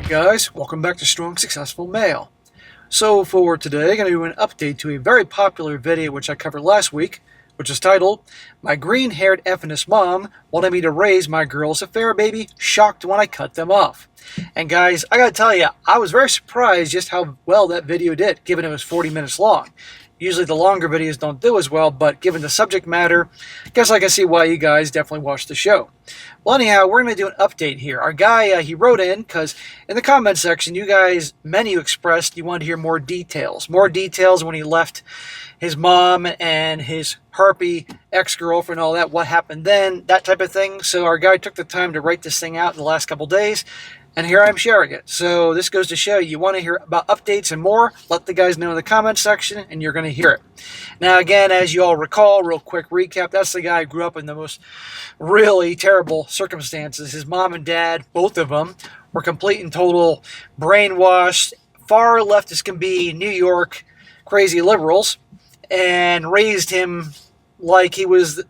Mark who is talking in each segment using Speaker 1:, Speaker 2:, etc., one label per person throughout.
Speaker 1: guys, welcome back to Strong Successful Male. So for today, I'm going to do an update to a very popular video which I covered last week, which is titled, My Green-Haired Effness Mom Wanted Me to Raise My Girls Affair Baby, Shocked When I Cut Them Off. And guys, I gotta tell you, I was very surprised just how well that video did, given it was 40 minutes long. Usually the longer videos don't do as well, but given the subject matter, I guess I can see why you guys definitely watch the show. Well, anyhow, we're going to do an update here. Our guy, he wrote in, because in the comment section, many of you expressed you wanted to hear more details. More details when he left his mom and his harpy ex-girlfriend, all that, what happened then, that type of thing. So our guy took the time to write this thing out in the last couple days. And here I'm sharing it. So this goes to show you want to hear about updates and more, let the guys know in the comment section, and you're going to hear it. Now again, as you all recall, real quick recap, that's the guy who grew up in the most really terrible circumstances. His mom and dad, both of them, were complete and total brainwashed, far left as can be, New York crazy liberals, and raised him like he was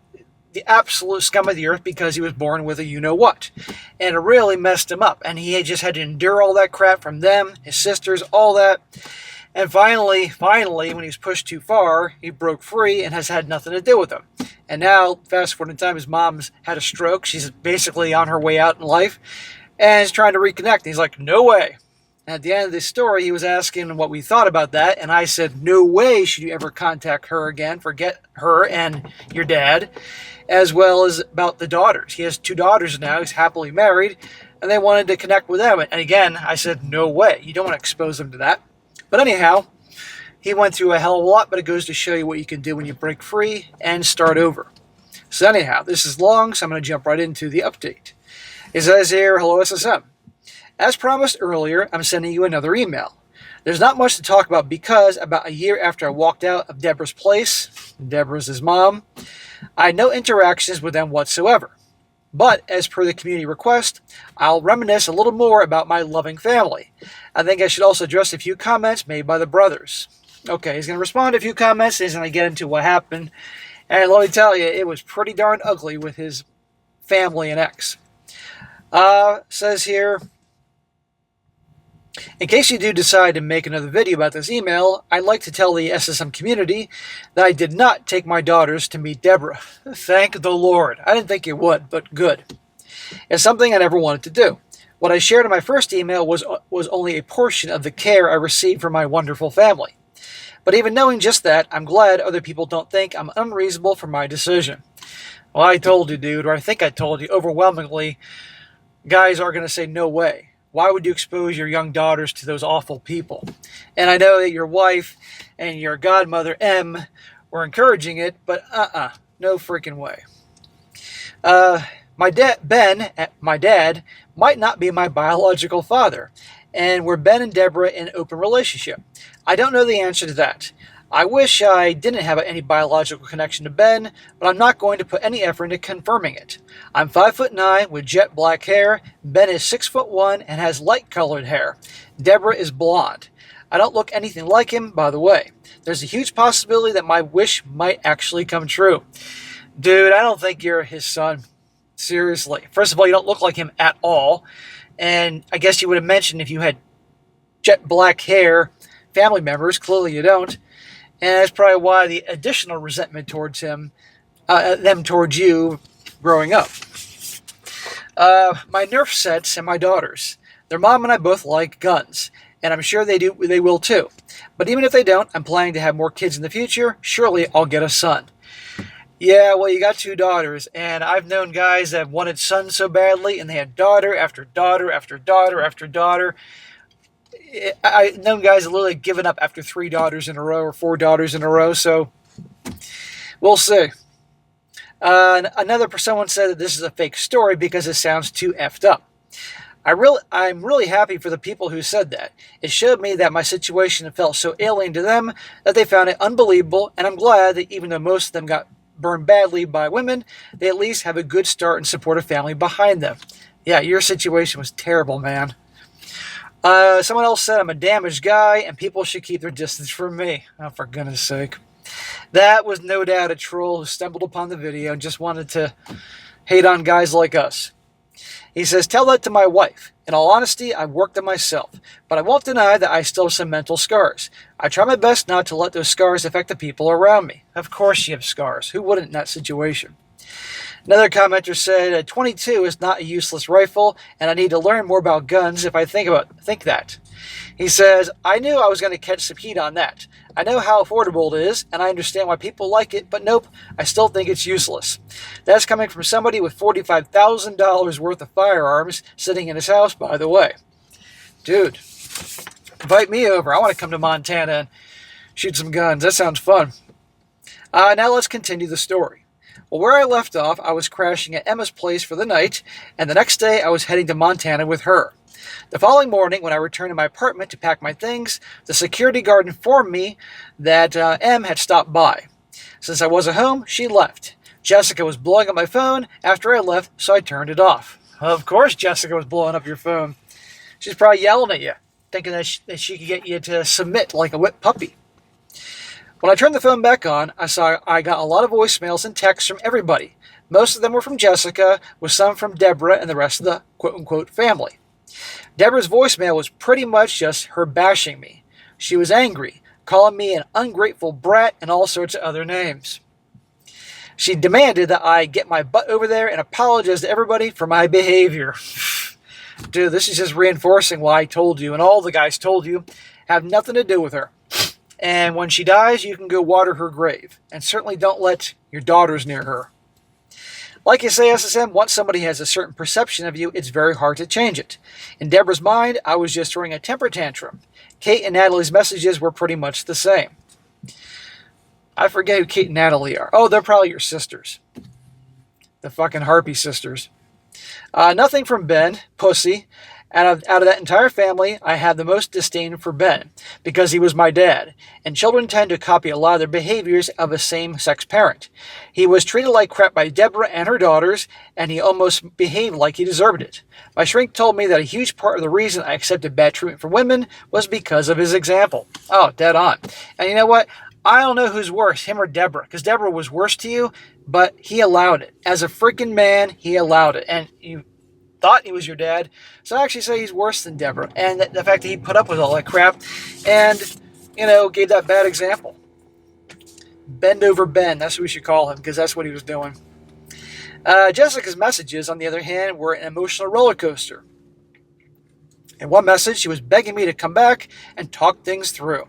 Speaker 1: the absolute scum of the earth because he was born with a you-know-what. And it really messed him up. And he had just had to endure all that crap from them, his sisters, all that. And finally, when he was pushed too far, he broke free and has had nothing to do with them. And now, fast forward in time, his mom's had a stroke. She's basically on her way out in life and is trying to reconnect. And he's like, no way. And at the end of this story, he was asking what we thought about that. And I said, no way should you ever contact her again. Forget her and your dad. As well as about the daughters. He has 2 daughters now. He's happily married. And they wanted to connect with them. And again, I said, no way. You don't want to expose them to that. But anyhow, he went through a hell of a lot. But it goes to show you what you can do when you break free and start over. So anyhow, this is long. So I'm going to jump right into the update. It says here, hello SSM. As promised earlier, I'm sending you another email. There's not much to talk about because about a year after I walked out of Deborah's place, Deborah's his mom, I had no interactions with them whatsoever. But, as per the community request, I'll reminisce a little more about my loving family. I think I should also address a few comments made by the brothers. Okay, he's going to respond to a few comments, and he's going to get into what happened. And let me tell you, it was pretty darn ugly with his family and ex. Says here, in case you do decide to make another video about this email, I'd like to tell the SSM community that I did not take my daughters to meet Deborah. Thank the Lord. I didn't think you would, but good. It's something I never wanted to do. What I shared in my first email was only a portion of the care I received from my wonderful family. But even knowing just that, I'm glad other people don't think I'm unreasonable for my decision. Well, I told you, dude, or I think I told you, overwhelmingly, guys are going to say no way. Why would you expose your young daughters to those awful people? And I know that your wife and your godmother, M, were encouraging it, but no freaking way. My dad, might not be my biological father, and were Ben and Deborah in an open relationship? I don't know the answer to that. I wish I didn't have any biological connection to Ben, but I'm not going to put any effort into confirming it. I'm 5'9" with jet black hair. Ben is 6'1" and has light-colored hair. Deborah is blonde. I don't look anything like him, by the way. There's a huge possibility that my wish might actually come true. Dude, I don't think you're his son. Seriously. First of all, you don't look like him at all. And I guess you would have mentioned if you had jet black hair family members. Clearly you don't. And that's probably why the additional resentment towards them towards you growing up. My Nerf sets and my daughters. Their mom and I both like guns. And I'm sure they will too. But even if they don't, I'm planning to have more kids in the future. Surely I'll get a son. Yeah, well, you got 2 daughters. And I've known guys that wanted sons so badly. And they had daughter after daughter after daughter after daughter. I've known guys that literally given up after 3 daughters in a row or 4 daughters in a row, so we'll see. Someone said that this is a fake story because it sounds too effed up. I'm really happy for the people who said that. It showed me that my situation felt so alien to them that they found it unbelievable, and I'm glad that even though most of them got burned badly by women, they at least have a good start and support a family behind them. Yeah, your situation was terrible, man. Someone else said I'm a damaged guy and people should keep their distance from me. Oh, for goodness sake. That was no doubt a troll who stumbled upon the video and just wanted to hate on guys like us. He says, tell that to my wife. In all honesty, I've worked on myself, but I won't deny that I still have some mental scars. I try my best not to let those scars affect the people around me. Of course you have scars. Who wouldn't in that situation? Another commenter said, 22 is not a useless rifle, and I need to learn more about guns if I think that. He says, I knew I was going to catch some heat on that. I know how affordable it is, and I understand why people like it, but nope, I still think it's useless. That's coming from somebody with $45,000 worth of firearms sitting in his house, by the way. Dude, invite me over. I want to come to Montana and shoot some guns. That sounds fun. Now let's continue the story. Well, where I left off, I was crashing at Emma's place for the night, and the next day I was heading to Montana with her. The following morning, when I returned to my apartment to pack my things, the security guard informed me that Em had stopped by. Since I wasn't home, she left. Jessica was blowing up my phone after I left, so I turned it off. Of course Jessica was blowing up your phone. She's probably yelling at you, thinking that she could get you to submit like a whipped puppy. When I turned the phone back on, I saw I got a lot of voicemails and texts from everybody. Most of them were from Jessica, with some from Deborah and the rest of the quote-unquote family. Deborah's voicemail was pretty much just her bashing me. She was angry, calling me an ungrateful brat and all sorts of other names. She demanded that I get my butt over there and apologize to everybody for my behavior. Dude, this is just reinforcing why I told you, and all the guys told you, have nothing to do with her. And when she dies, you can go water her grave. And certainly don't let your daughters near her. Like you say, SSM, once somebody has a certain perception of you, it's very hard to change it. In Deborah's mind, I was just throwing a temper tantrum. Kate and Natalie's messages were pretty much the same. I forget who Kate and Natalie are. Oh, they're probably your sisters. The fucking Harpy sisters. Nothing from Ben, pussy. Out of that entire family, I had the most disdain for Ben, because he was my dad, and children tend to copy a lot of their behaviors of a same-sex parent. He was treated like crap by Deborah and her daughters, and he almost behaved like he deserved it. My shrink told me that a huge part of the reason I accepted bad treatment from women was because of his example. Oh, dead on. And you know what? I don't know who's worse, him or Deborah, because Deborah was worse to you, but he allowed it. As a freaking man, he allowed it, and you thought he was your dad, so I actually say he's worse than Deborah. And the fact that he put up with all that crap and, gave that bad example. Bend over Ben, that's what we should call him, because that's what he was doing. Jessica's messages, on the other hand, were an emotional roller coaster. In one message, she was begging me to come back and talk things through.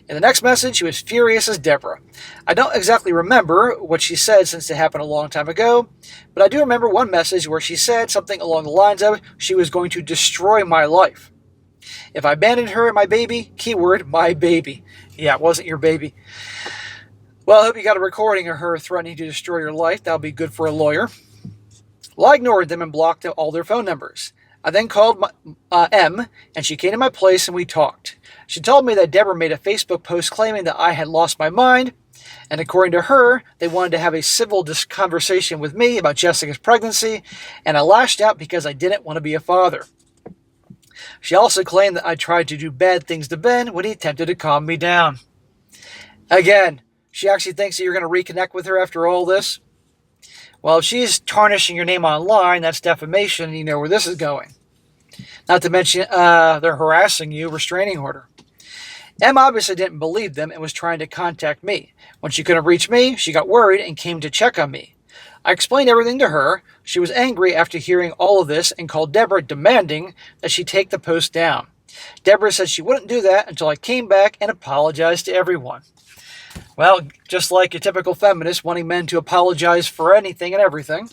Speaker 1: In the next message, she was furious as Deborah. I don't exactly remember what she said since it happened a long time ago, but I do remember one message where she said something along the lines of she was going to destroy my life. If I abandoned her and my baby, keyword, my baby. Yeah, it wasn't your baby. Well, I hope you got a recording of her threatening to destroy your life. That'll be good for a lawyer. Well, I ignored them and blocked all their phone numbers. I then called Em, and she came to my place and we talked. She told me that Deborah made a Facebook post claiming that I had lost my mind, and according to her, they wanted to have a civil conversation with me about Jessica's pregnancy, and I lashed out because I didn't want to be a father. She also claimed that I tried to do bad things to Ben when he attempted to calm me down. Again, she actually thinks that you're going to reconnect with her after all this? Well, if she's tarnishing your name online, that's defamation, and you know where this is going. Not to mention, they're harassing you, restraining order. Em obviously didn't believe them and was trying to contact me. When she couldn't reach me, she got worried and came to check on me. I explained everything to her. She was angry after hearing all of this and called Deborah, demanding that she take the post down. Deborah said she wouldn't do that until I came back and apologized to everyone. Well, just like a typical feminist wanting men to apologize for anything and everything.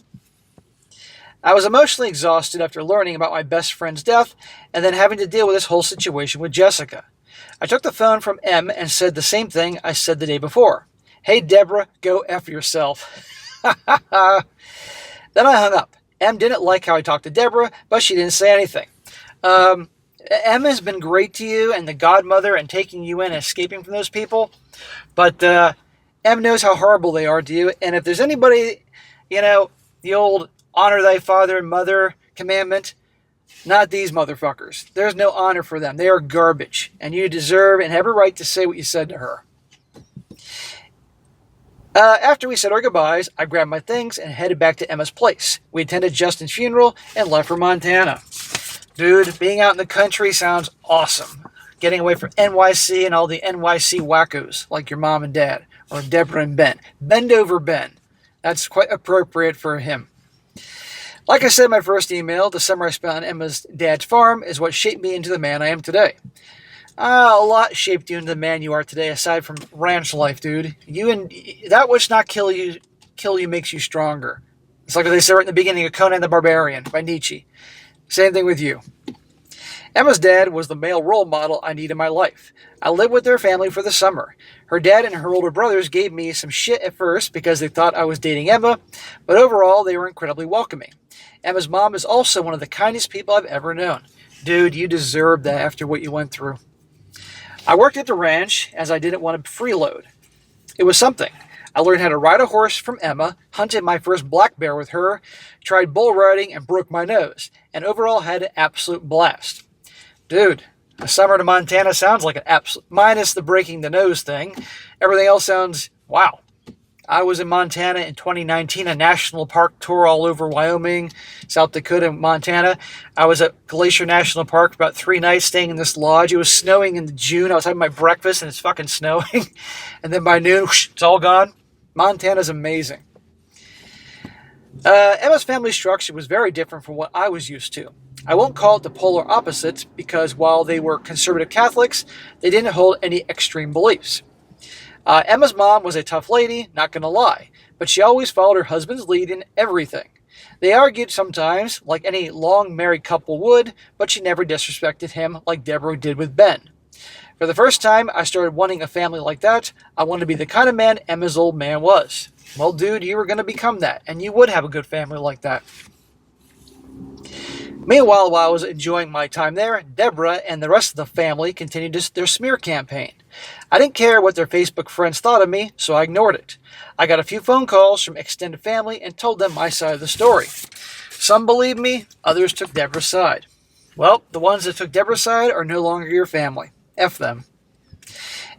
Speaker 1: I was emotionally exhausted after learning about my best friend's death and then having to deal with this whole situation with Jessica. I took the phone from Em and said the same thing I said the day before. Hey, Deborah, go F yourself. Then I hung up. Em didn't like how I talked to Deborah, but she didn't say anything. Em has been great to you and the godmother and taking you in and escaping from those people. But Em knows how horrible they are to you. And if there's anybody, the old honor thy father and mother commandment, not these motherfuckers. There's no honor for them. They are garbage. And you deserve and have a right to say what you said to her. After we said our goodbyes, I grabbed my things and headed back to Emma's place. We attended Justin's funeral and left for Montana. Dude, being out in the country sounds awesome. Getting away from NYC and all the NYC wackos like your mom and dad, or Deborah and Ben. Bend over Ben. That's quite appropriate for him. Like I said in my first email, the summer I spent on Emma's dad's farm is what shaped me into the man I am today. A lot shaped you into the man you are today, aside from ranch life, dude. That which not kill you makes you stronger. It's like what they said right in the beginning of Conan the Barbarian by Nietzsche. Same thing with you. Emma's dad was the male role model I need in my life. I lived with their family for the summer. Her dad and her older brothers gave me some shit at first because they thought I was dating Emma, but overall they were incredibly welcoming. Emma's mom is also one of the kindest people I've ever known. Dude, you deserve that after what you went through. I worked at the ranch as I didn't want to freeload. It was something. I learned how to ride a horse from Emma, hunted my first black bear with her, tried bull riding and broke my nose, and overall had an absolute blast. Dude, a summer to Montana sounds like an absolute, minus the breaking the nose thing. Everything else sounds, wow. I was in Montana in 2019, a national park tour all over Wyoming, South Dakota, and Montana. I was at Glacier National Park for about 3 nights staying in this lodge. It was snowing in June. I was having my breakfast and it's fucking snowing. And then by noon, whoosh, it's all gone. Montana's amazing. Emma's family structure was very different from what I was used to. I won't call it the polar opposites because while they were conservative Catholics, they didn't hold any extreme beliefs. Emma's mom was a tough lady, not going to lie, but she always followed her husband's lead in everything. They argued sometimes, like any long married couple would, but she never disrespected him like Deborah did with Ben. For the first time, I started wanting a family like that. I wanted to be the kind of man Emma's old man was. Well, dude, you were going to become that, and you would have a good family like that. Meanwhile, while I was enjoying my time there, Deborah and the rest of the family continued their smear campaign. I didn't care what their Facebook friends thought of me, so I ignored it. I got a few phone calls from extended family and told them my side of the story. Some believed me, others took Deborah's side. Well, the ones that took Deborah's side are no longer your family. F them.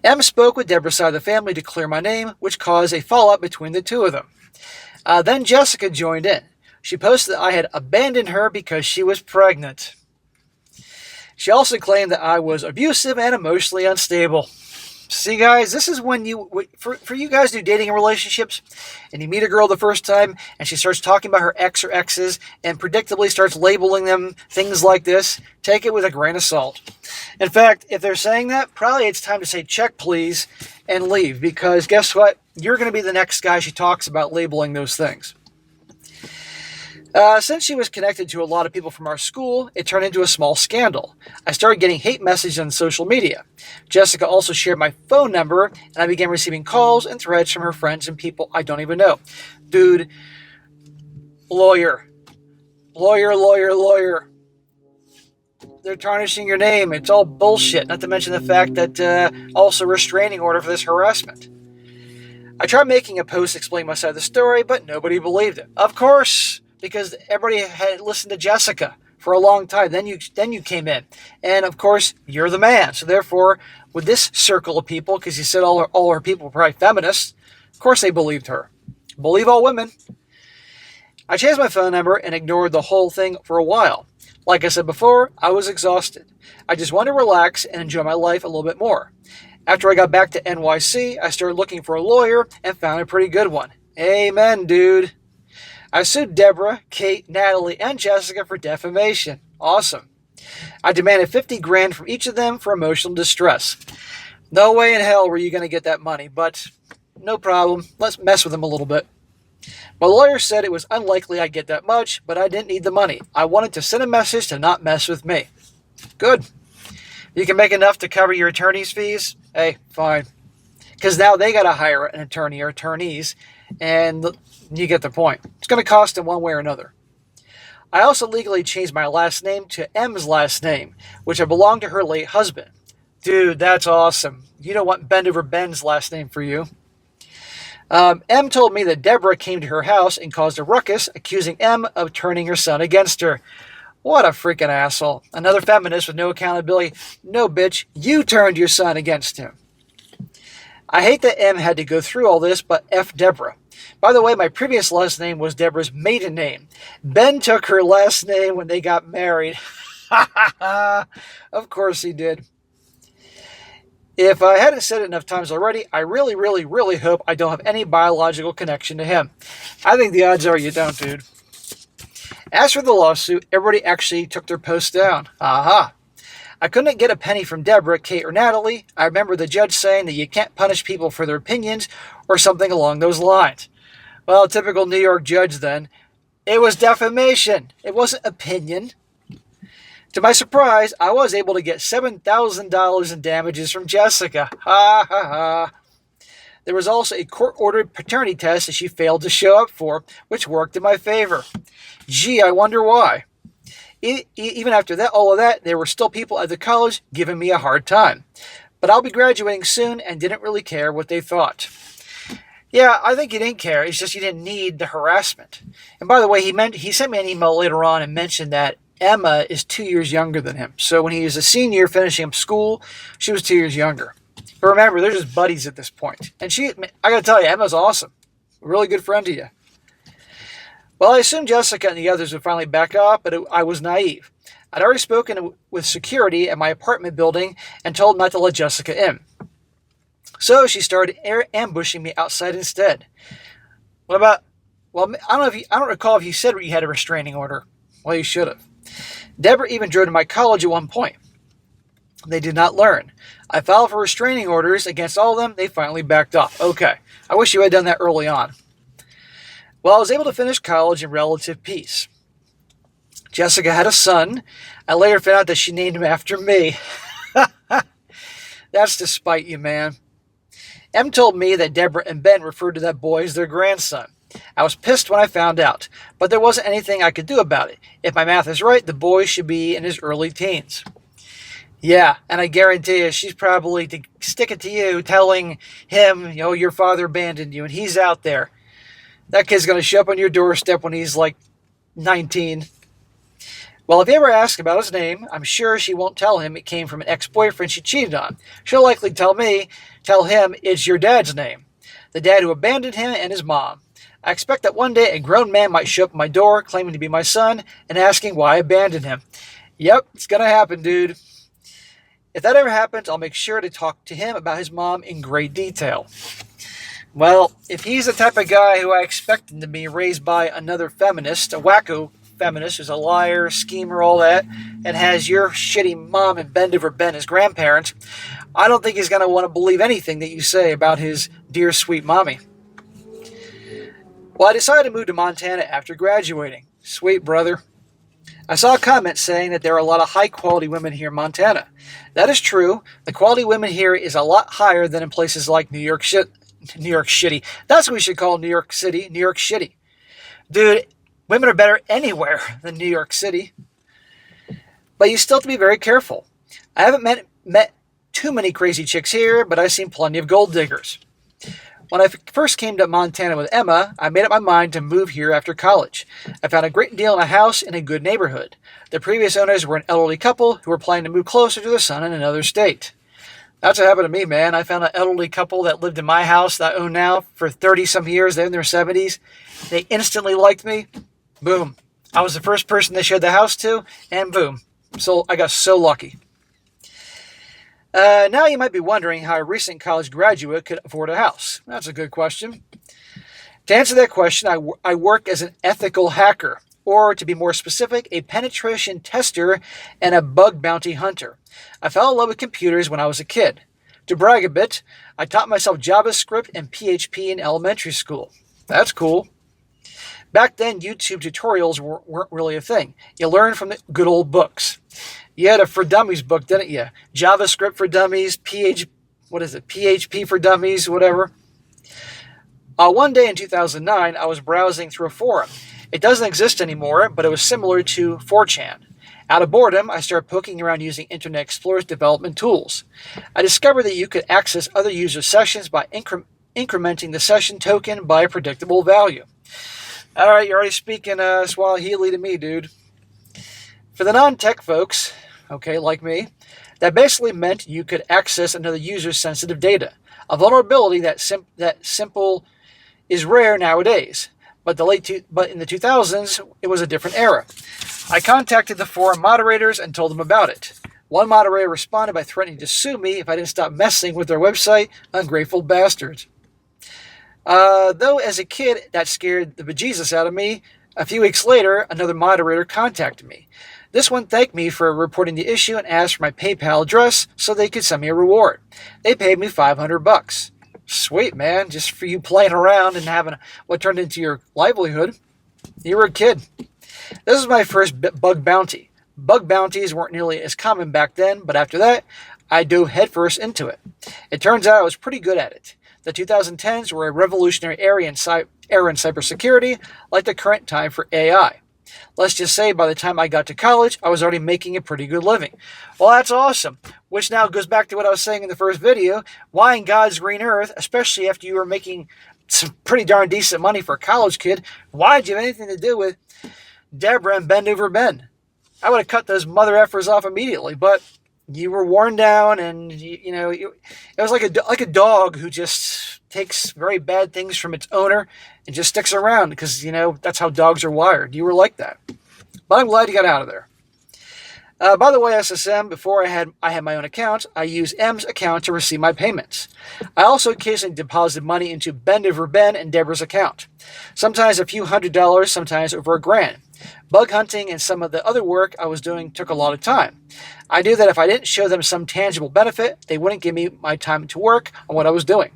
Speaker 1: Em spoke with Deborah's side of the family to clear my name, which caused a fallout between the two of them. Then Jessica joined in. She posted that I had abandoned her because she was pregnant. She also claimed that I was abusive and emotionally unstable. See, guys, this is when for you guys who do dating and relationships, and you meet a girl the first time, and she starts talking about her ex or exes, and predictably starts labeling them things like this, take it with a grain of salt. In fact, if they're saying that, probably it's time to say, check please, and leave, because guess what? You're going to be the next guy she talks about labeling those things. Since she was connected to a lot of people from our school, it turned into a small scandal. I started getting hate messages on social media. Jessica also shared my phone number, and I began receiving calls and threats from her friends and people I don't even know. Dude, lawyer. They're tarnishing your name. It's all bullshit, not to mention the fact that also restraining order for this harassment. I tried making a post explaining my side of the story, but nobody believed it. Of course, because everybody had listened to Jessica for a long time. Then you came in. And of course, you're the man. So therefore, with this circle of people, because you said all her people were probably feminists, of course they believed her. Believe all women. I changed my phone number and ignored the whole thing for a while. Like I said before, I was exhausted. I just wanted to relax and enjoy my life a little bit more. After I got back to NYC, I started looking for a lawyer and found a pretty good one. Amen, dude. I sued Deborah, Kate, Natalie, and Jessica for defamation. Awesome. I demanded $50,000 from each of them for emotional distress. No way in hell were you going to get that money, but no problem. Let's mess with them a little bit. My lawyer said it was unlikely I'd get that much, but I didn't need the money. I wanted to send a message to not mess with me. Good. You can make enough to cover your attorney's fees? Hey, fine. Because now they got to hire an attorney or attorneys, and you get the point. It's going to cost them one way or another. I also legally changed my last name to M's last name, which had belonged to her late husband. Dude, that's awesome. You don't want Bend over Ben's last name for you. M told me that Deborah came to her house and caused a ruckus, accusing M of turning her son against her. What a freaking asshole. Another feminist with no accountability. No, bitch, you turned your son against him. I hate that M had to go through all this, but F Deborah. By the way, my previous last name was Deborah's maiden name. Ben took her last name when they got married. Of course he did. If I hadn't said it enough times already, I really, really, really hope I don't have any biological connection to him. I think the odds are you don't, dude. As for the lawsuit, everybody actually took their posts down. Aha. I couldn't get a penny from Deborah, Kate, or Natalie. I remember the judge saying that you can't punish people for their opinions or something along those lines. Well, typical New York judge then. It was defamation. It wasn't opinion. To my surprise, I was able to get $7,000 in damages from Jessica. Ha ha ha. There was also a court-ordered paternity test that she failed to show up for, which worked in my favor. Gee, I wonder why. Even after that, all of that, there were still people at the college giving me a hard time. But I'll be graduating soon and didn't really care what they thought. Yeah, I think he didn't care. It's just he didn't need the harassment. And by the way, he sent me an email later on and mentioned that Emma is 2 years younger than him. So when he was a senior finishing up school, she was 2 years younger. But remember, they're just buddies at this point. And I gotta tell you, Emma's awesome. A really good friend to you. Well, I assumed Jessica and the others would finally back up, but I was naive. I'd already spoken with security at my apartment building and told not to let Jessica in. So she started ambushing me outside instead. I don't recall if you said you had a restraining order. Well, you should have. Deborah even drove to my college at one point. They did not learn. I filed for restraining orders against all of them. They finally backed off. Okay. I wish you had done that early on. Well, I was able to finish college in relative peace. Jessica had a son. I later found out that she named him after me. That's to spite you, man. Em told me that Deborah and Ben referred to that boy as their grandson. I was pissed when I found out, but there wasn't anything I could do about it. If my math is right, the boy should be in his early teens. Yeah, and I guarantee you, she's probably to stick it to you, telling him, your father abandoned you, and he's out there. That kid's going to show up on your doorstep when he's like 19. Well, if you ever ask about his name, I'm sure she won't tell him it came from an ex-boyfriend she cheated on. She'll likely tell him it's your dad's name. The dad who abandoned him and his mom. I expect that one day a grown man might show up at my door claiming to be my son and asking why I abandoned him. Yep, it's going to happen, dude. If that ever happens, I'll make sure to talk to him about his mom in great detail. Well, if he's the type of guy who I expect him to be, raised by another feminist, a wacko feminist who's a liar, schemer, all that, and has your shitty mom and bend over Ben as grandparents, I don't think he's going to want to believe anything that you say about his dear sweet mommy. Well, I decided to move to Montana after graduating. Sweet brother. I saw a comment saying that there are a lot of high-quality women here in Montana. That is true. The quality of women here is a lot higher than in places like New York Shitty. That's what we should call New York City, New York Shitty. Dude, women are better anywhere than New York City. But you still have to be very careful. I haven't met too many crazy chicks here, but I've seen plenty of gold diggers. When I first came to Montana with Emma, I made up my mind to move here after college. I found a great deal in a house in a good neighborhood. The previous owners were an elderly couple who were planning to move closer to their son in another state. That's what happened to me, man. I found an elderly couple that lived in my house that I own now for 30-some years. They're in their 70s. They instantly liked me. Boom. I was the first person they showed the house to, and boom. So I got so lucky. Now you might be wondering how a recent college graduate could afford a house. That's a good question. To answer that question, I work as an ethical hacker, or to be more specific, a penetration tester and a bug bounty hunter. I fell in love with computers when I was a kid. To brag a bit, I taught myself JavaScript and PHP in elementary school. That's cool. Back then, YouTube tutorials weren't really a thing. You learned from the good old books. You had a For Dummies book, didn't you? JavaScript for Dummies, PHP for Dummies, whatever. One day in 2009, I was browsing through a forum. It doesn't exist anymore, but it was similar to 4chan. Out of boredom, I started poking around using Internet Explorer's development tools. I discovered that you could access other user sessions by incrementing the session token by a predictable value. All right, you're already speaking Swahili to me, dude. For the non-tech folks, okay, like me, that basically meant you could access another user's sensitive data. A vulnerability that simple is rare nowadays. But in the 2000s, it was a different era. I contacted the forum moderators and told them about it. One moderator responded by threatening to sue me if I didn't stop messing with their website. Ungrateful bastards. Though as a kid, that scared the bejesus out of me, a few weeks later, another moderator contacted me. This one thanked me for reporting the issue and asked for my PayPal address so they could send me a reward. They paid me $500. Sweet, man, just for you playing around and having what turned into your livelihood. You were a kid. This was my first bug bounty. Bug bounties weren't nearly as common back then, but after that, I dove headfirst into it. It turns out I was pretty good at it. The 2010s were a revolutionary era in cybersecurity, like the current time for AI. Let's just say by the time I got to college, I was already making a pretty good living. Well, that's awesome. Which now goes back to what I was saying in the first video. Why in God's green earth, especially after you were making some pretty darn decent money for a college kid, why did you have anything to do with Deborah and Bend Over Ben? I would have cut those mother effers off immediately, but you were worn down, and it was like a dog who just takes very bad things from its owner and just sticks around because that's how dogs are wired. You were like that, but I'm glad you got out of there. By the way, SSM, before I had my own account, I used M's account to receive my payments. I also occasionally deposited money into Bend Over Ben and Deborah's account. Sometimes a few $100s, sometimes over $1,000. Bug hunting and some of the other work I was doing took a lot of time. I knew that if I didn't show them some tangible benefit, they wouldn't give me my time to work on what I was doing.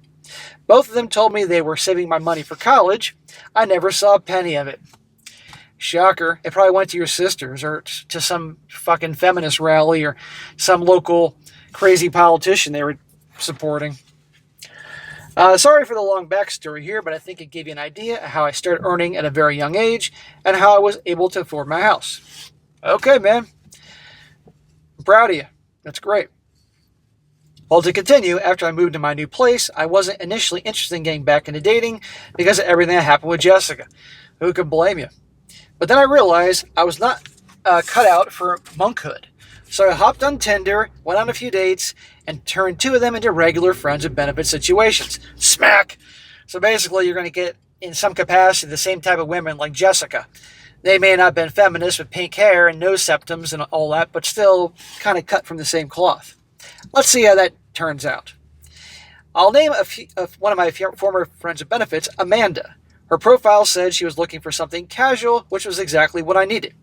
Speaker 1: Both of them told me they were saving my money for college. I never saw a penny of it. Shocker. It probably went to your sisters or to some fucking feminist rally or some local crazy politician they were supporting. Sorry for the long backstory here, but I think it gave you an idea of how I started earning at a very young age and how I was able to afford my house. Okay, man. I'm proud of you. That's great. Well, to continue, after I moved to my new place, I wasn't initially interested in getting back into dating because of everything that happened with Jessica. Who could blame you? But then I realized I was not cut out for monkhood. So I hopped on Tinder, went on a few dates, and turned two of them into regular friends with benefit situations. Smack! So basically, you're going to get, in some capacity, the same type of women like Jessica. They may not have been feminists with pink hair and nose septums and all that, but still kind of cut from the same cloth. Let's see how that turns out. I'll name one of my former friends with benefits, Amanda. Her profile said she was looking for something casual, which was exactly what I needed.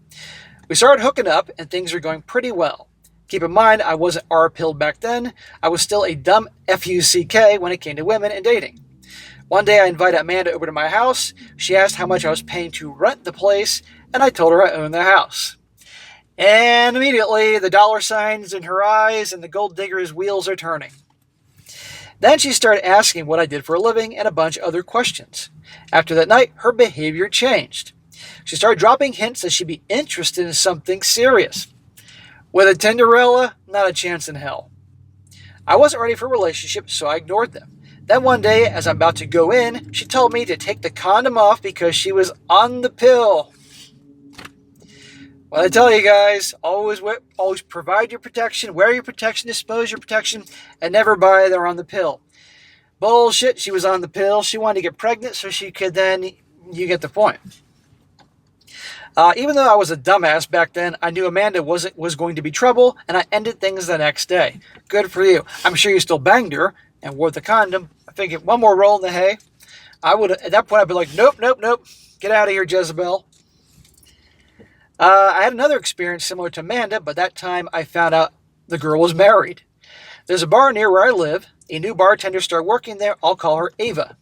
Speaker 1: We started hooking up, and things are going pretty well. Keep in mind, I wasn't R-pilled back then. I was still a dumb F-U-C-K when it came to women and dating. One day, I invited Amanda over to my house. She asked how much I was paying to rent the place, and I told her I owned the house. And immediately, the dollar signs in her eyes and the gold digger's wheels are turning. Then she started asking what I did for a living and a bunch of other questions. After that night, her behavior changed. She started dropping hints that she'd be interested in something serious. With a Tinderella, not a chance in hell. I wasn't ready for a relationship, so I ignored them. Then one day, as I'm about to go in, she told me to take the condom off because she was on the pill. Well, I tell you guys, always provide your protection, wear your protection, dispose your protection, and never buy they're on the pill. Bullshit, she was on the pill. She wanted to get pregnant so she could then, you get the point. Even though I was a dumbass back then, I knew Amanda was going to be trouble, and I ended things the next day. Good for you. I'm sure you still banged her and wore the condom. I figured one more roll in the hay. At that point, I'd be like, nope. Get out of here, Jezebel. I had another experience similar to Amanda, but that time I found out the girl was married. There's a bar near where I live. A new bartender started working there. I'll call her Ava.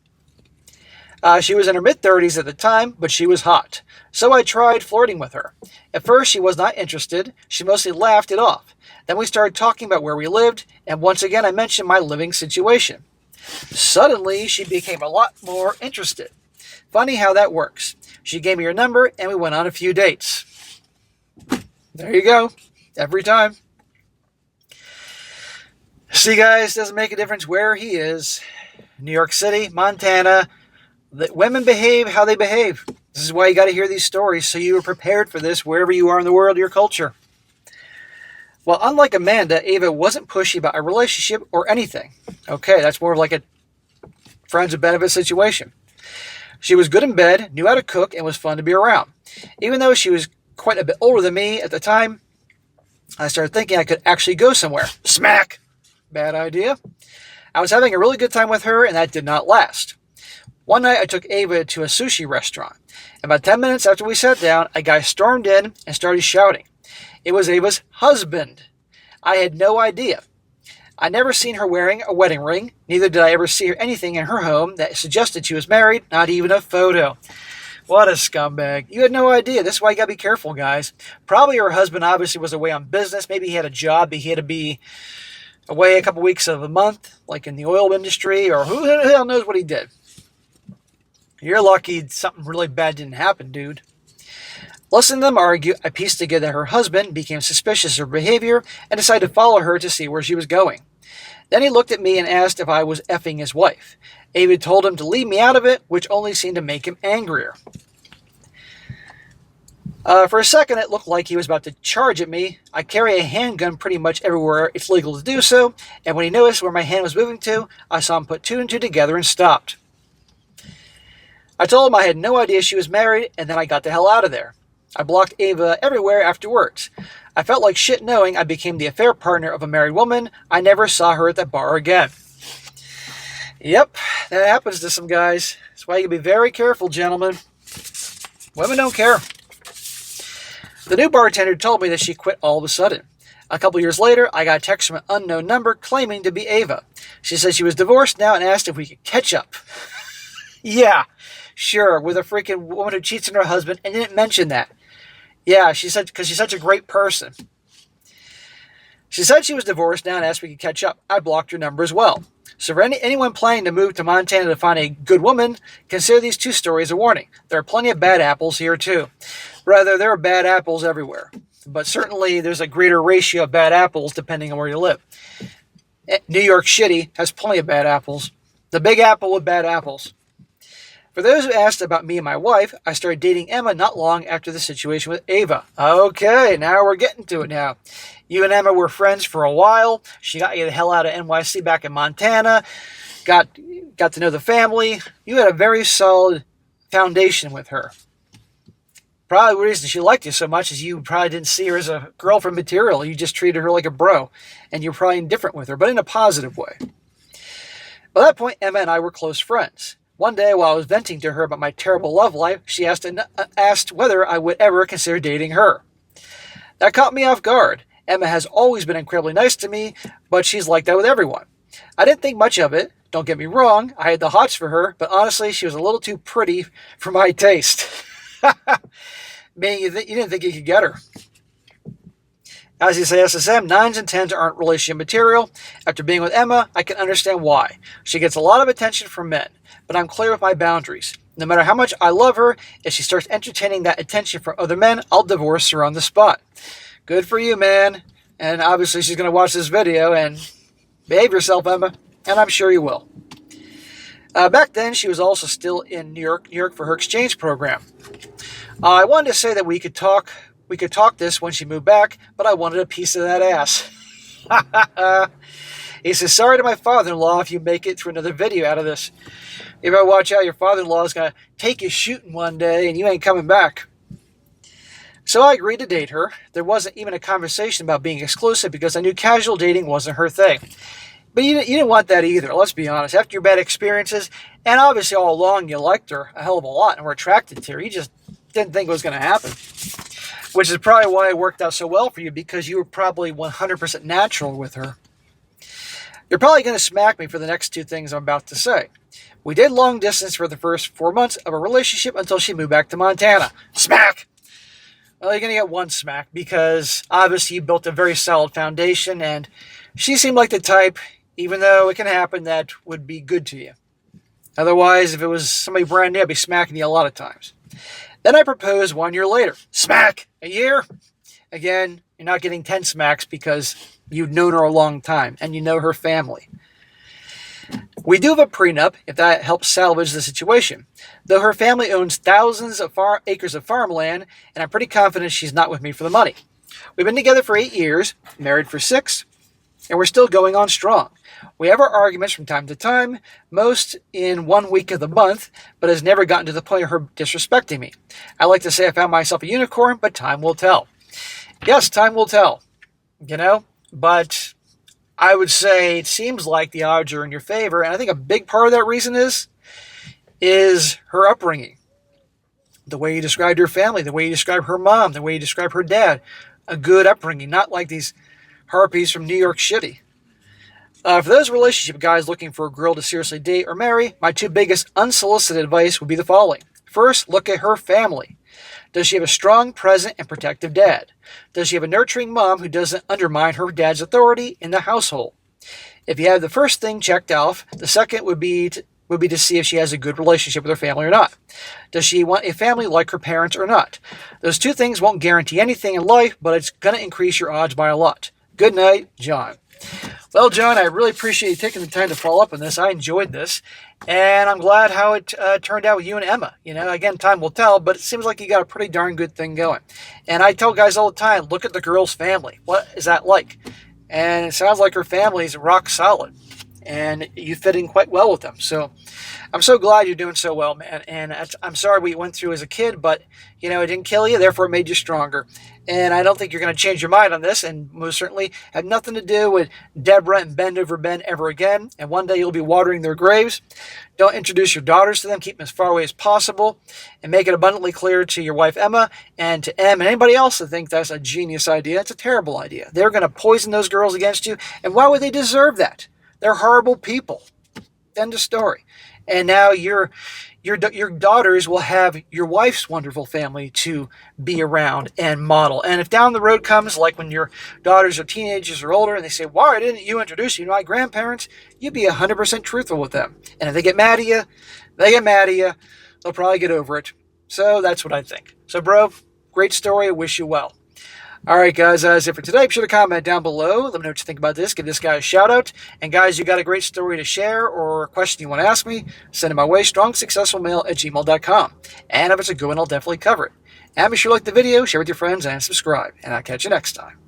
Speaker 1: She was in her mid-30s at the time, but she was hot. So I tried flirting with her. At first, she was not interested. She mostly laughed it off. Then we started talking about where we lived, and once again, I mentioned my living situation. Suddenly, she became a lot more interested. Funny how that works. She gave me her number, and we went on a few dates. There you go. Every time. See, guys, doesn't make a difference where he is. New York City, Montana. The women behave how they behave. This is why you got to hear these stories, so you are prepared for this wherever you are in the world, your culture. Well, unlike Amanda, Ava wasn't pushy about a relationship or anything. Okay, that's more of like a friends with benefit situation. She was good in bed, knew how to cook, and was fun to be around. Even though she was quite a bit older than me at the time, I started thinking I could actually go somewhere. Smack! Bad idea. I was having a really good time with her, and that did not last. One night, I took Ava to a sushi restaurant. About 10 minutes after we sat down, a guy stormed in and started shouting. It was Ava's husband. I had no idea. I never seen her wearing a wedding ring. Neither did I ever see her anything in her home that suggested she was married, not even a photo. What a scumbag. You had no idea. That's why you gotta be careful, guys. Probably her husband obviously was away on business. Maybe he had a job, but he had to be away a couple weeks of a month, like in the oil industry, or who the hell knows what he did. You're lucky something really bad didn't happen, dude. Listening to them argue, I pieced together that her husband became suspicious of her behavior and decided to follow her to see where she was going. Then he looked at me and asked if I was effing his wife. Ava told him to leave me out of it, which only seemed to make him angrier. For a second, it looked like he was about to charge at me. I carry a handgun pretty much everywhere it's legal to do so, and when he noticed where my hand was moving to, I saw him put two and two together and stopped. I told him I had no idea she was married, and then I got the hell out of there. I blocked Ava everywhere afterwards. I felt like shit knowing I became the affair partner of a married woman. I never saw her at that bar again. Yep, that happens to some guys. That's why you gotta be very careful, gentlemen. Women don't care. The new bartender told me that she quit all of a sudden. A couple years later, I got a text from an unknown number claiming to be Ava. She said she was divorced now and asked if we could catch up. Yeah, sure, with a freaking woman who cheats on her husband and didn't mention that. Yeah, she said, because she's such a great person. She said she was divorced now and asked if we could catch up. I blocked her number as well. So for anyone planning to move to Montana to find a good woman, consider these two stories a warning. There are plenty of bad apples here too. Rather, there are bad apples everywhere. But certainly there's a greater ratio of bad apples depending on where you live. New York City has plenty of bad apples. The Big Apple with bad apples. For those who asked about me and my wife, I started dating Emma not long after the situation with Ava. Okay, now we're getting to it now. You and Emma were friends for a while. She got you the hell out of NYC back in Montana. Got to know the family. You had a very solid foundation with her. Probably the reason she liked you so much is you probably didn't see her as a girlfriend material. You just treated her like a bro. And you're probably indifferent with her, but in a positive way. By that point, Emma and I were close friends. One day, while I was venting to her about my terrible love life, she asked whether I would ever consider dating her. That caught me off guard. Emma has always been incredibly nice to me, but she's like that with everyone. I didn't think much of it. Don't get me wrong, I had the hots for her, but honestly, she was a little too pretty for my taste. Meaning you didn't think you could get her. As you say, SSM, 9s and 10s aren't relationship material. After being with Emma, I can understand why. She gets a lot of attention from men, but I'm clear with my boundaries. No matter how much I love her, if she starts entertaining that attention from other men, I'll divorce her on the spot. Good for you, man. And obviously she's going to watch this video, and behave yourself, Emma, and I'm sure you will. Back then, she was also still in New York for her exchange program. I wanted to say that we could talk this when she moved back, but I wanted a piece of that ass. He says, sorry to my father-in-law if you make it through another video out of this. You better watch out, your father-in-law is going to take you shooting one day and you ain't coming back. So I agreed to date her. There wasn't even a conversation about being exclusive because I knew casual dating wasn't her thing. But you didn't want that either, let's be honest. After your bad experiences, and obviously all along you liked her a hell of a lot and were attracted to her, you just didn't think it was going to happen. Which is probably why it worked out so well for you, because you were probably 100% natural with her. You're probably going to smack me for the next two things I'm about to say. We did long distance for the first 4 months of a relationship until she moved back to Montana. Smack! Well, you're going to get one smack, because obviously you built a very solid foundation, and she seemed like the type, even though it can happen, that would be good to you. Otherwise, if it was somebody brand new, I'd be smacking you a lot of times. Then I proposed 1 year later. Smack! A year? Again, you're not getting 10 smacks because you've known her a long time and you know her family. We do have a prenup if that helps salvage the situation. Though her family owns thousands of acres of farmland, and I'm pretty confident she's not with me for the money. We've been together for 8 years, married for 6. and we're still going on strong. We have our arguments from time to time, most in 1 week of the month, but has never gotten to the point of her disrespecting me. I like to say I found myself a unicorn, but time will tell. Yes, time will tell, but I would say it seems like the odds are in your favor, and I think a big part of that reason is her upbringing. The way you described her family, the way you describe her mom, the way you describe her dad. A good upbringing, not like these harpies from New York City. For those relationship guys looking for a girl to seriously date or marry, my 2 biggest unsolicited advice would be the following. First, look at her family. Does she have a strong, present, and protective dad? Does she have a nurturing mom who doesn't undermine her dad's authority in the household? If you have the first thing checked off, the second would be to see if she has a good relationship with her family or not. Does she want a family like her parents or not? Those 2 things won't guarantee anything in life, but it's going to increase your odds by a lot. Good night, John. Well, John, I really appreciate you taking the time to follow up on this. I enjoyed this, and I'm glad how it turned out with you and Emma. Again, time will tell, but it seems like you got a pretty darn good thing going. And I tell guys all the time, look at the girl's family. What is that like? And it sounds like her family is rock solid, and you fit in quite well with them. So I'm so glad you're doing so well, man. And I'm sorry what you went through as a kid, but, it didn't kill you, therefore it made you stronger. And I don't think you're going to change your mind on this, and most certainly have nothing to do with Deborah and Bend Over Ben ever again. And one day you'll be watering their graves. Don't introduce your daughters to them. Keep them as far away as possible. And make it abundantly clear to your wife, Emma, and to Em and anybody else that think that's a genius idea. It's a terrible idea. They're going to poison those girls against you. And why would they deserve that? They're horrible people. End of story. And now your daughters will have your wife's wonderful family to be around and model. And if down the road comes, like when your daughters are teenagers or older, and they say, why didn't you introduce me to my grandparents? You'd be 100% truthful with them. And if they get mad at you, they'll probably get over it. So that's what I think. So, bro, great story. I wish you well. All right, guys, that's it for today. Be sure to comment down below. Let me know what you think about this. Give this guy a shout out. And, guys, you got a great story to share or a question you want to ask me, send it my way, strongsuccessfulmale@gmail.com. And if it's a good one, I'll definitely cover it. And be sure to like the video, share with your friends, and subscribe. And I'll catch you next time.